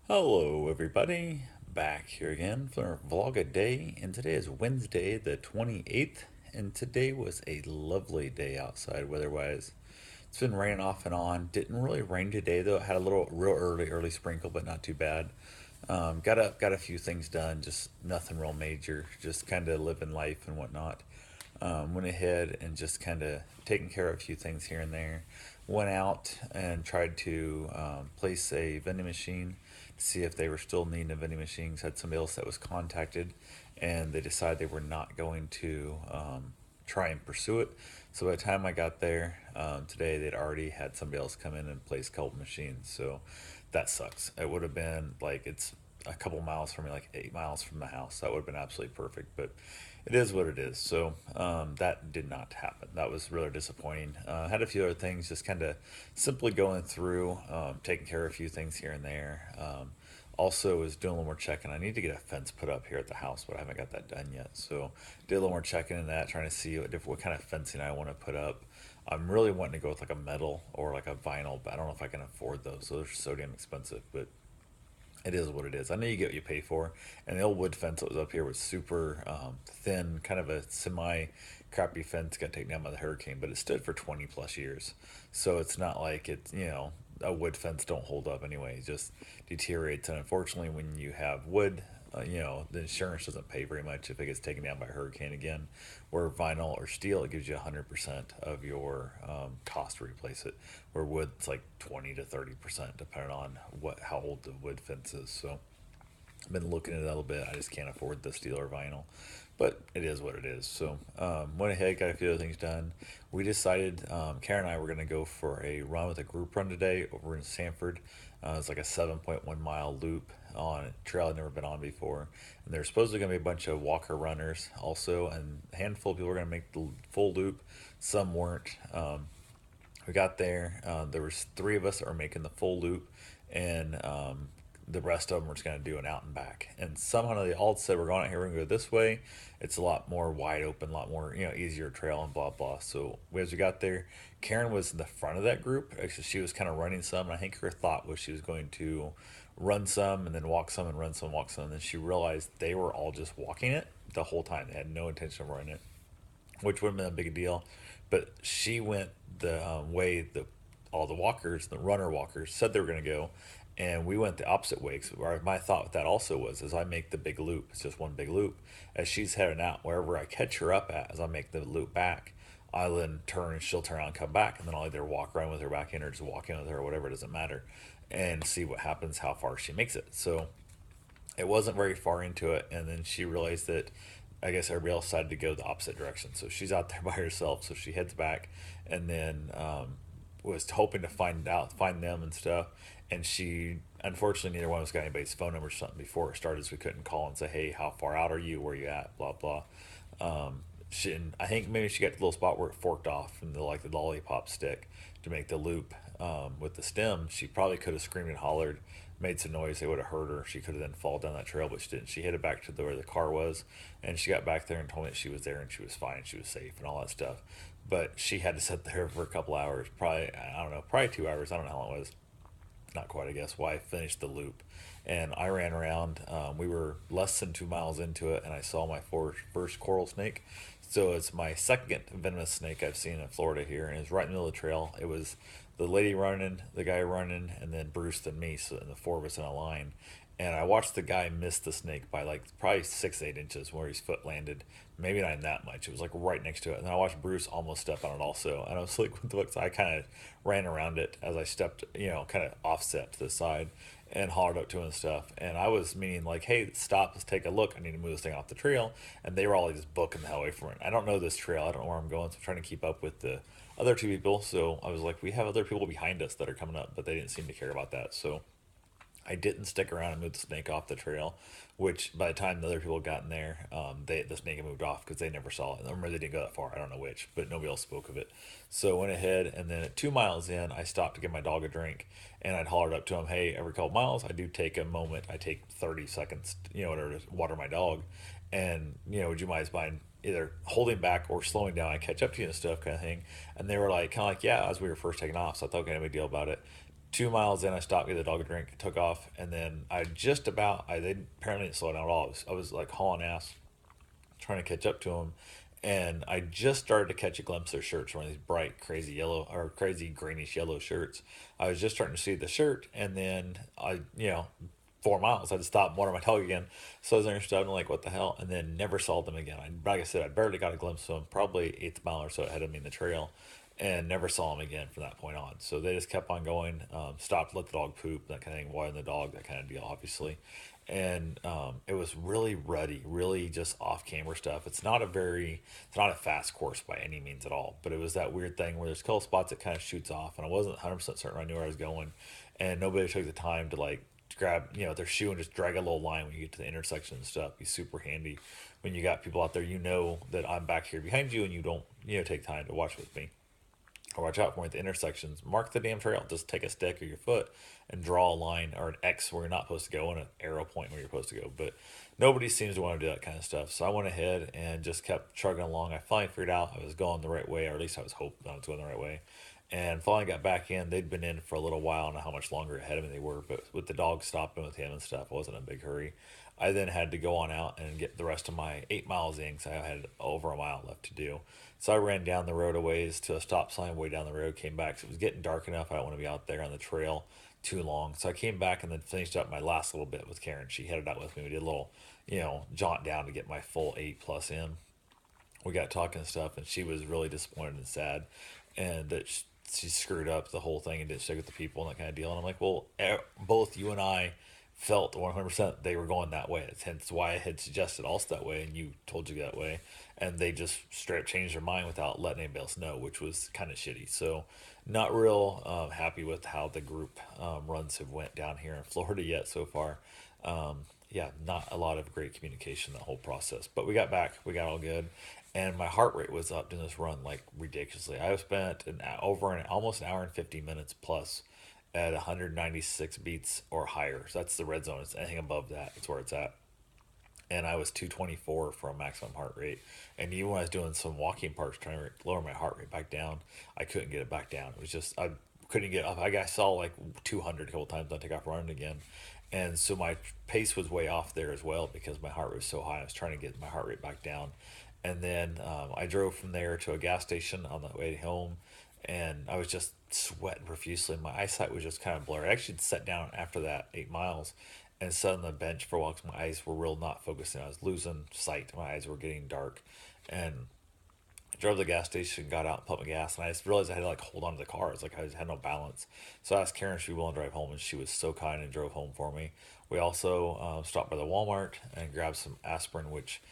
Hello, everybody. Back here again for Vlog a Day, and today is Wednesday, the 28th, and today was a lovely day outside weather-wise. It's been raining off and on. Didn't really rain today though. It had a little real early sprinkle, but not too bad. Got a few things done, just nothing real major. Just kind of living life and whatnot. Went ahead and just kind of taking care of a few things here and there. Went out and tried to place a vending machine to see if they were still needing a vending machine. Had somebody else that was contacted, and they decided they were not going to try and pursue it. So by the time I got there today, they'd already had somebody else come in and place a couple machines. So that sucks. It would have been like it's a couple miles from me, like 8 miles from the house. That would have been absolutely perfect, but it is what it is. So that did not happen. That was really disappointing. Had a few other things, just kind of simply going through, taking care of a few things here and there. Also, was doing a little more checking. I need to get a fence put up here at the house, but I haven't got that done yet. So did a little more checking in that, trying to see what kind of fencing I want to put up. I'm really wanting to go with like a metal or like a vinyl, but I don't know if I can afford those. Those are so damn expensive, but it is what it is. I know you get what you pay for. And the old wood fence that was up here was super thin, kind of a semi crappy fence, got taken down by the hurricane, but it stood for 20 plus years. So it's not like it's, a wood fence don't hold up anyway, it just deteriorates. And unfortunately, when you have wood, the insurance doesn't pay very much if it gets taken down by a hurricane again. Where vinyl or steel, it gives you 100% of your cost to replace it. Where wood, it's like 20 to 30%, depending on how old the wood fence is. So I've been looking at it a little bit. I just can't afford the steel or vinyl, but it is what it is. So went ahead, got a few other things done. We decided Karen and I were going to go for a run with a group run today over in Sanford. It's like a 7.1 mile loop on a trail I've never been on before. And there's supposedly going to be a bunch of walker runners also, and a handful of people are going to make the full loop. Some weren't. We got there. There was three of us that were making the full loop, and the rest of them were just going to do an out and back. And somehow they all said, "We're going out here. We're going to go this way. It's a lot more wide open, a lot more easier trail and blah blah." So as we got there, Karen was in the front of that group. Actually, she was kind of running some, and I think her thought was she was going to run some and then walk some and run some, walk some. And then she realized they were all just walking it the whole time. They had no intention of running it, which would have been a big deal. But she went the way the all the walkers, the runner walkers, said they were going to go, and we went the opposite way. Cause my thought with that also was, as I make the big loop, it's just one big loop. As she's heading out, wherever I catch her up at, as I make the loop back, I then turn and she'll turn around and come back, and then I'll either walk around with her back in or just walk in with her or whatever, it doesn't matter, and see what happens, how far she makes it. So it wasn't very far into it, and then she realized that I guess everybody else decided to go the opposite direction. So she's out there by herself. So she heads back, and then was hoping to find them and stuff. And she, unfortunately, neither one of us got anybody's phone number or something before it started, so we couldn't call and say, "Hey, how far out are you? Where are you at?" Blah blah. And I think maybe she got to the little spot where it forked off from the lollipop stick to make the loop with the stem. She probably could have screamed and hollered, made some noise. They would have heard her. She could have then fallen down that trail, but she didn't. She headed back to where the car was, and she got back there and told me that she was there and she was fine, she was safe, and all that stuff. But she had to sit there for a couple hours, probably I don't know, probably 2 hours. I don't know how long it was, not quite, I guess, why I finished the loop. And I ran around. We were less than 2 miles into it, and I saw my first coral snake. So it's my second venomous snake I've seen in Florida here, and it's right in the middle of the trail. It was the lady running, the guy running, and then Bruce and me, so and the four of us in a line. And I watched the guy miss the snake by like probably 6 8 inches where his foot landed. Maybe not even that much. It was like right next to it. And then I watched Bruce almost step on it also. And I was like, what the fuck? So I kind of ran around it as I stepped, kind of offset to the side and hollered up to him and stuff. And I was meaning like, hey, stop, let's take a look. I need to move this thing off the trail. And they were all like just booking the hell away from it. I don't know this trail. I don't know where I'm going. So I'm trying to keep up with the other two people. So I was like, we have other people behind us that are coming up, but they didn't seem to care about that. So I didn't stick around and move the snake off the trail, which by the time the other people got in there, the snake had moved off because they never saw it. I remember they didn't go that far. I don't know which, but nobody else spoke of it. So I went ahead, and then at 2 miles in, I stopped to give my dog a drink, and I'd hollered up to him, "Hey, every couple miles, I do take a moment. I take 30 seconds, whatever, to water my dog, and would you mind either holding back or slowing down? I catch up to you and stuff, kind of thing." And they were like, kind of like, "Yeah," as we were first taking off. So I thought, okay, no big deal about it. 2 miles in, I stopped, get the dog a drink, took off, and then they apparently didn't slow down at all. I was like hauling ass, trying to catch up to them, and I just started to catch a glimpse of their shirts, one of these bright, crazy yellow or crazy greenish yellow shirts. I was just starting to see the shirt, and then 4 miles, I had to stop and water my dog again. So I was interested, and like, what the hell? And then never saw them again. Like I said, I barely got a glimpse of them, probably eighth mile or so ahead of me in the trail, and never saw them again from that point on. So they just kept on going, stopped, let the dog poop, that kind of thing, watering the dog, that kind of deal, obviously. And it was really ruddy, really just off camera stuff. It's not a fast course by any means at all, but it was that weird thing where there's a couple spots that kind of shoots off, and I wasn't 100% certain I knew where I was going, and nobody took the time to like grab their shoe and just drag a little line when you get to the intersection and stuff. Be super handy when you got people out there, that I'm back here behind you, and you don't take time to watch with me or watch out for me at the intersections. Mark the damn trail. Just take a stick or your foot and draw a line or an X where you're not supposed to go and an arrow point where you're supposed to go. But nobody seems to want to do that kind of stuff. So I went ahead and just kept chugging along. I finally figured out I was going the right way, or at least I was hoping I was going the right way. And finally got back in. They'd been in for a little while. I don't know how much longer ahead of me they were, but with the dog stopping with him and stuff, I wasn't in a big hurry. I then had to go on out and get the rest of my 8 miles in because I had over a mile left to do. So I ran down the road a ways to a stop sign way down the road, came back. So it was getting dark enough. I don't want to be out there on the trail too long. So I came back and then finished up my last little bit with Karen. She headed out with me. We did a little, jaunt down to get my full 8+ in. We got talking and stuff, and she was really disappointed and sad, and that she screwed up the whole thing and didn't stick with the people and that kind of deal. And I'm like, well, both you and I felt 100% they were going that way. It's hence why I had suggested also that way, and you told you that way, and they just straight up changed their mind without letting anybody else know, which was kind of shitty. So, not real happy with how the group runs have went down here in Florida yet so far. Yeah, not a lot of great communication the whole process. But we got back, we got all good, and my heart rate was up during this run like ridiculously. I spent almost an hour and 50 minutes plus at 196 beats or higher. So that's the red zone. It's anything above that, it's where it's at. And I was 224 for a maximum heart rate. And even when I was doing some walking parts trying to lower my heart rate back down, I couldn't get it back down. It was just I couldn't get up. I saw like 200 a couple times. I take off running again, and so my pace was way off there as well because my heart rate was so high. I was trying to get my heart rate back down, and then I drove from there to a gas station on the way home, and I was just sweating profusely. My eyesight was just kind of blurry. I actually sat down after that 8 miles and sat on the bench for a while because my eyes were real not focusing. I was losing sight. My eyes were getting dark, and I drove to the gas station, got out, pumped my gas, and I just realized I had to like hold on to the car. It's like I had no balance. So I asked Karen if she was willing to drive home, and she was so kind and drove home for me. We also stopped by the Walmart and grabbed some aspirin, which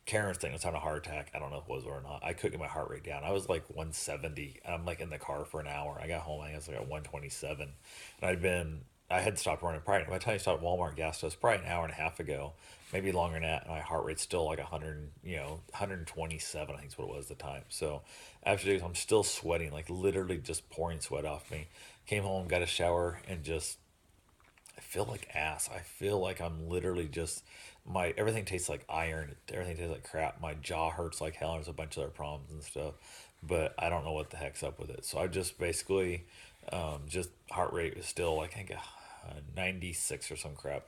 Karen's thing was having a heart attack. I don't know if it was or not. I couldn't get my heart rate down. I was like 170. I'm like in the car for an hour. I got home, I was like at 127. And I had stopped running probably, by the time I stopped at Walmart gas station, probably an hour and a half ago, maybe longer than that. And my heart rate's still like 100, 127, I think is what it was at the time. So after this, I'm still sweating, like literally just pouring sweat off me. Came home, got a shower, and just I feel like ass. I feel like I'm literally just my everything tastes like iron. Everything tastes like crap. My jaw hurts like hell. There's a bunch of other problems and stuff, but I don't know what the heck's up with it. So I just basically just heart rate was still like I think 96 or some crap,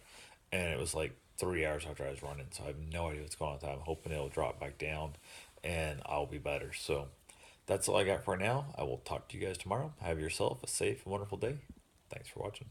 and it was like 3 hours after I was running. So I have no idea what's going on with that. I'm hoping it'll drop back down, and I'll be better. So that's all I got for now. I will talk to you guys tomorrow. Have yourself a safe and wonderful day. Thanks for watching.